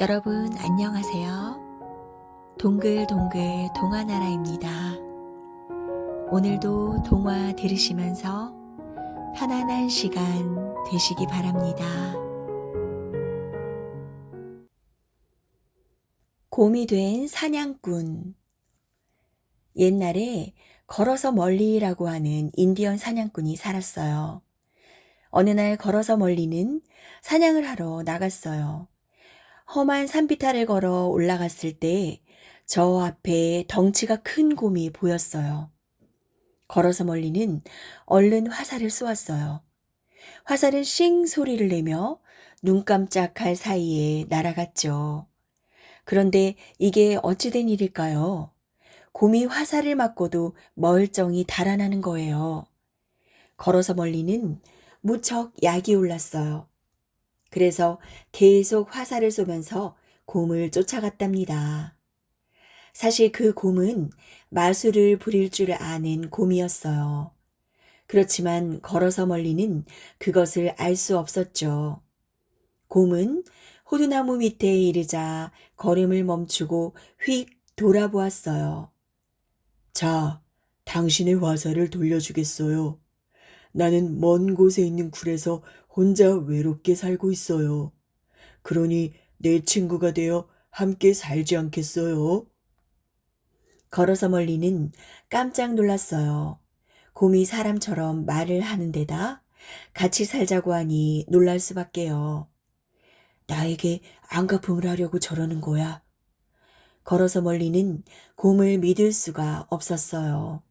여러분 안녕하세요. 동글동글 동화나라입니다. 오늘도 동화 들으시면서 편안한 시간 되시기 바랍니다. 곰이 된 사냥꾼. 옛날에 걸어서 멀리라고 하는 인디언 사냥꾼이 살았어요. 어느 날 걸어서 멀리는 사냥을 하러 나갔어요. 험한 산비탈을 걸어 올라갔을 때 저 앞에 덩치가 큰 곰이 보였어요. 걸어서 멀리는 얼른 화살을 쏘았어요. 화살은 싱 소리를 내며 눈 깜짝할 사이에 날아갔죠. 그런데 이게 어찌된 일일까요? 곰이 화살을 맞고도 멀쩡히 달아나는 거예요. 걸어서 멀리는 무척 약이 올랐어요. 그래서 계속 화살을 쏘면서 곰을 쫓아갔답니다. 사실 그 곰은 마술을 부릴 줄 아는 곰이었어요. 그렇지만 걸어서 멀리는 그것을 알 수 없었죠. 곰은 호두나무 밑에 이르자 걸음을 멈추고 휙 돌아보았어요. 자, 당신의 화살을 돌려주겠어요. 나는 먼 곳에 있는 굴에서 혼자 외롭게 살고 있어요. 그러니 내 친구가 되어 함께 살지 않겠어요? 걸어서 멀리는 깜짝 놀랐어요. 곰이 사람처럼 말을 하는 데다 같이 살자고 하니 놀랄 수밖에요. 나에게 안갚음을 하려고 저러는 거야. 걸어서 멀리는 곰을 믿을 수가 없었어요.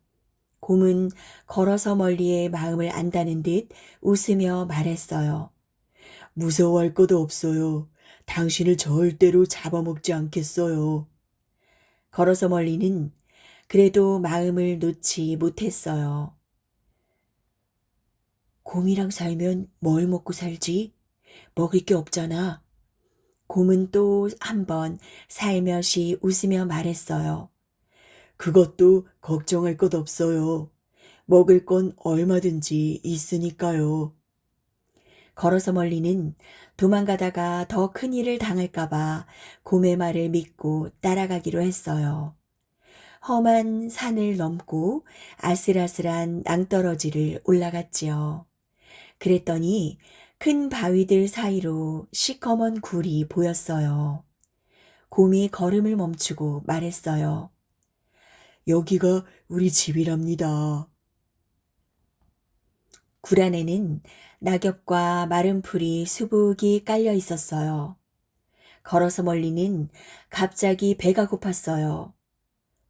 곰은 걸어서 멀리의 마음을 안다는 듯 웃으며 말했어요. 무서워할 것도 없어요. 당신을 절대로 잡아먹지 않겠어요. 걸어서 멀리는 그래도 마음을 놓지 못했어요. 곰이랑 살면 뭘 먹고 살지? 먹을 게 없잖아. 곰은 또 한 번 살며시 웃으며 말했어요. 그것도 걱정할 것 없어요. 먹을 건 얼마든지 있으니까요. 걸어서 멀리는 도망가다가 더 큰 일을 당할까봐 곰의 말을 믿고 따라가기로 했어요. 험한 산을 넘고 아슬아슬한 낭떠러지를 올라갔지요. 그랬더니 큰 바위들 사이로 시커먼 굴이 보였어요. 곰이 걸음을 멈추고 말했어요. 여기가 우리 집이랍니다. 굴 안에는 낙엽과 마른 풀이 수북이 깔려 있었어요. 걸어서 멀리는 갑자기 배가 고팠어요.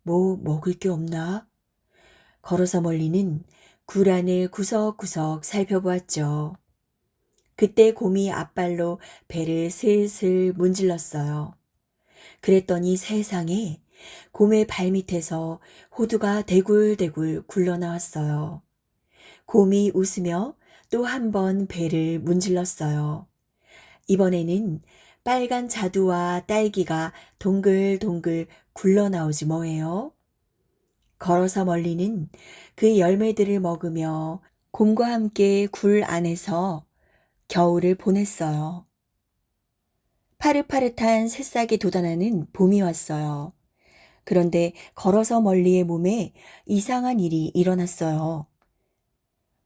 뭐 먹을 게 없나? 걸어서 멀리는 굴 안을 구석구석 살펴보았죠. 그때 곰이 앞발로 배를 슬슬 문질렀어요. 그랬더니 세상에 곰의 발밑에서 호두가 대굴대굴 굴러나왔어요. 곰이 웃으며 또 한 번 배를 문질렀어요. 이번에는 빨간 자두와 딸기가 동글동글 굴러나오지 뭐예요. 걸어서 멀리는 그 열매들을 먹으며 곰과 함께 굴 안에서 겨울을 보냈어요. 파릇파릇한 새싹이 돋아나는 봄이 왔어요. 그런데 걸어서 멀리의 몸에 이상한 일이 일어났어요.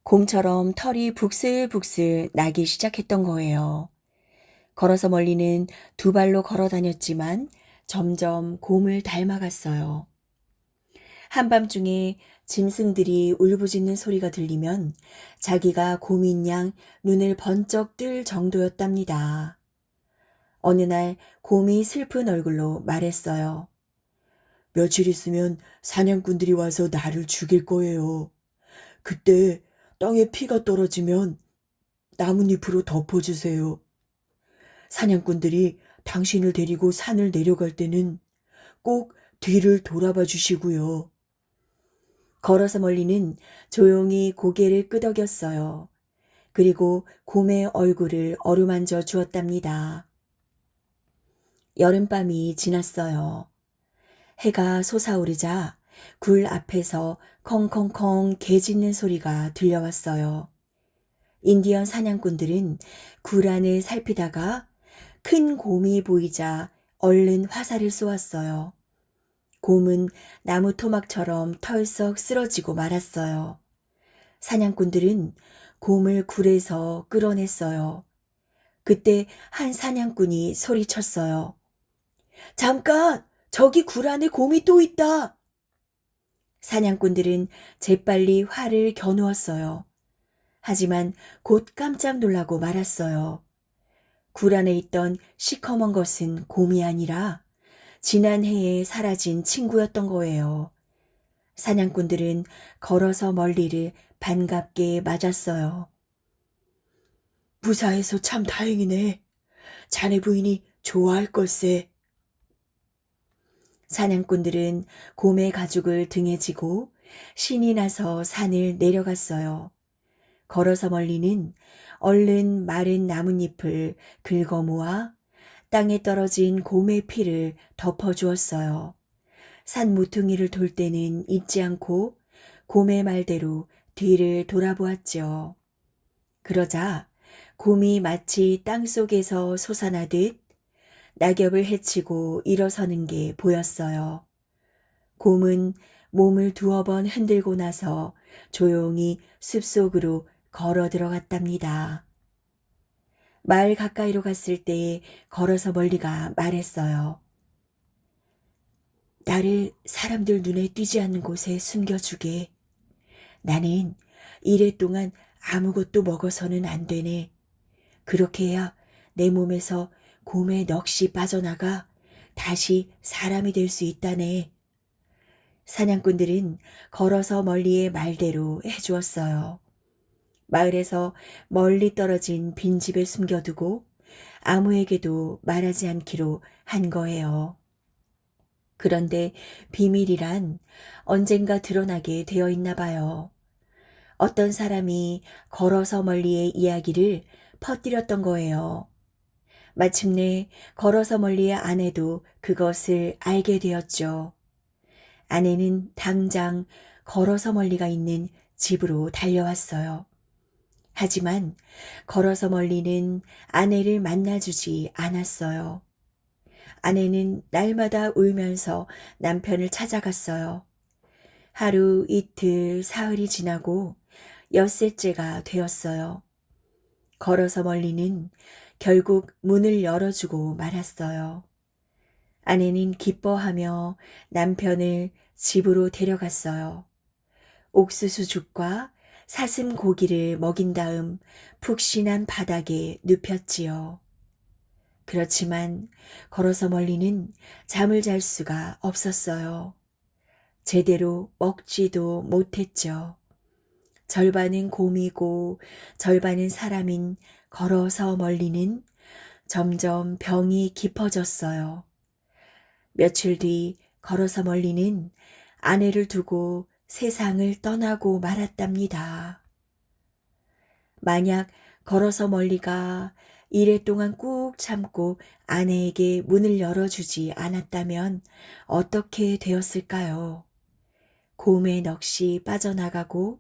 곰처럼 털이 북슬북슬 나기 시작했던 거예요. 걸어서 멀리는 두 발로 걸어 다녔지만 점점 곰을 닮아갔어요. 한밤중에 짐승들이 울부짖는 소리가 들리면 자기가 곰인 양 눈을 번쩍 뜰 정도였답니다. 어느 날 곰이 슬픈 얼굴로 말했어요. 며칠 있으면 사냥꾼들이 와서 나를 죽일 거예요. 그때 땅에 피가 떨어지면 나뭇잎으로 덮어주세요. 사냥꾼들이 당신을 데리고 산을 내려갈 때는 꼭 뒤를 돌아봐 주시고요. 걸어서 멀리는 조용히 고개를 끄덕였어요. 그리고 곰의 얼굴을 어루만져 주었답니다. 여름밤이 지났어요. 해가 솟아오르자 굴 앞에서 컹컹컹 개 짖는 소리가 들려왔어요. 인디언 사냥꾼들은 굴 안을 살피다가 큰 곰이 보이자 얼른 화살을 쏘았어요. 곰은 나무 토막처럼 털썩 쓰러지고 말았어요. 사냥꾼들은 곰을 굴에서 끌어냈어요. 그때 한 사냥꾼이 소리쳤어요. 잠깐! 저기 굴 안에 곰이 또 있다! 사냥꾼들은 재빨리 활을 겨누었어요. 하지만 곧 깜짝 놀라고 말았어요. 굴 안에 있던 시커먼 것은 곰이 아니라 지난해에 사라진 친구였던 거예요. 사냥꾼들은 걸어서 멀리를 반갑게 맞았어요. 무사해서 참 다행이네. 자네 부인이 좋아할 걸세. 사냥꾼들은 곰의 가죽을 등에 지고 신이 나서 산을 내려갔어요. 걸어서 멀리는 얼른 마른 나뭇잎을 긁어 모아 땅에 떨어진 곰의 피를 덮어주었어요. 산 모퉁이를 돌 때는 잊지 않고 곰의 말대로 뒤를 돌아보았죠. 그러자 곰이 마치 땅속에서 솟아나듯 낙엽을 헤치고 일어서는 게 보였어요. 곰은 몸을 두어 번 흔들고 나서 조용히 숲속으로 걸어 들어갔답니다. 마을 가까이로 갔을 때 걸어서 멀리가 말했어요. 나를 사람들 눈에 띄지 않는 곳에 숨겨주게. 나는 이래 동안 아무것도 먹어서는 안 되네. 그렇게 해야 내 몸에서 곰의 넋이 빠져나가 다시 사람이 될 수 있다네. 사냥꾼들은 걸어서 멀리의 말대로 해주었어요. 마을에서 멀리 떨어진 빈집에 숨겨두고 아무에게도 말하지 않기로 한 거예요. 그런데 비밀이란 언젠가 드러나게 되어 있나 봐요. 어떤 사람이 걸어서 멀리의 이야기를 퍼뜨렸던 거예요. 마침내 걸어서 멀리의 아내도 그것을 알게 되었죠. 아내는 당장 걸어서 멀리가 있는 집으로 달려왔어요. 하지만 걸어서 멀리는 아내를 만나주지 않았어요. 아내는 날마다 울면서 남편을 찾아갔어요. 하루, 이틀, 사흘이 지나고 엿새째가 되었어요. 걸어서 멀리는 결국 문을 열어주고 말았어요. 아내는 기뻐하며 남편을 집으로 데려갔어요. 옥수수죽과 사슴 고기를 먹인 다음 푹신한 바닥에 눕혔지요. 그렇지만 걸어서 멀리는 잠을 잘 수가 없었어요. 제대로 먹지도 못했죠. 절반은 곰이고 절반은 사람인 걸어서 멀리는 점점 병이 깊어졌어요. 며칠 뒤 걸어서 멀리는 아내를 두고 세상을 떠나고 말았답니다. 만약 걸어서 멀리가 이래 동안 꾹 참고 아내에게 문을 열어주지 않았다면 어떻게 되었을까요? 곰의 넋이 빠져나가고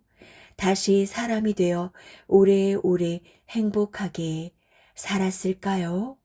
다시 사람이 되어 오래오래 행복하게 살았을까요?